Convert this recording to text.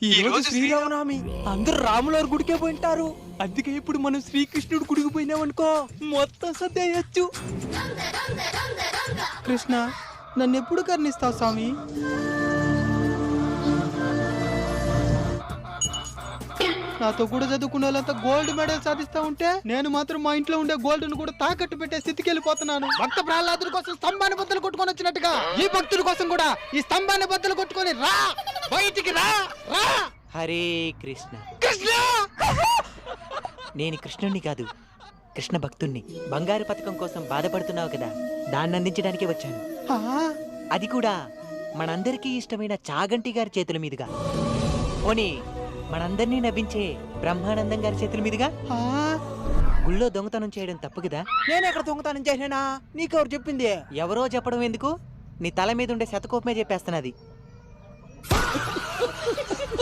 ఈ రోజు శ్రీరామనవమి, అందరూ రాములవారి గుడికే పోయింటారు. అందుకే ఇప్పుడు మనం శ్రీకృష్ణుడు గుడికి పోయినామనుకో మొత్తం సర్దేయచ్చు. కృష్ణ, నన్ను ఎప్పుడు కర్ణిస్తావు స్వామి? నాతో కూడా చదువుకున్న వాళ్ళంతా గోల్డ్ మెడల్ సాధిస్తా ఉంటే నేను మాత్రం మా ఇంట్లో ఉండే గోల్డ్ ను కూడా తాకట్టు పెట్టే స్థితికి వెళ్ళిపోతున్నాను. భక్త ప్రహ్లాదుడి కోసం స్తంభాన్ని బద్దలు కొట్టుకొని వచ్చినట్టుగా ఈ భక్తుడి కోసం కూడా ఈ స్తంభాన్ని బద్దలు కొట్టుకొని రా, బయటికి రా, రా. హరే కృష్ణ. కృష్ణ, నేను కృష్ణుణ్ణి కాదు, కృష్ణ భక్తుణ్ణి. బంగారు పథకం కోసం బాధపడుతున్నావు కదా, దాన్ని అందించడానికే వచ్చాను. అది కూడా మనందరికీ ఇష్టమైన చాగంటి గారి చేతుల మీదుగా. పోనీ మనందరినీ నవ్వించే బ్రహ్మానందం గారి చేతుల మీదుగా. గుళ్ళో దొంగతనం చేయడం తప్పు కదా? నేను ఎక్కడ దొంగతనం చేసినా? నీకెవరు చెప్పింది? ఎవరో చెప్పడం ఎందుకు, నీ తల మీద ఉండే శతకోపమే చెప్పేస్తున్నది.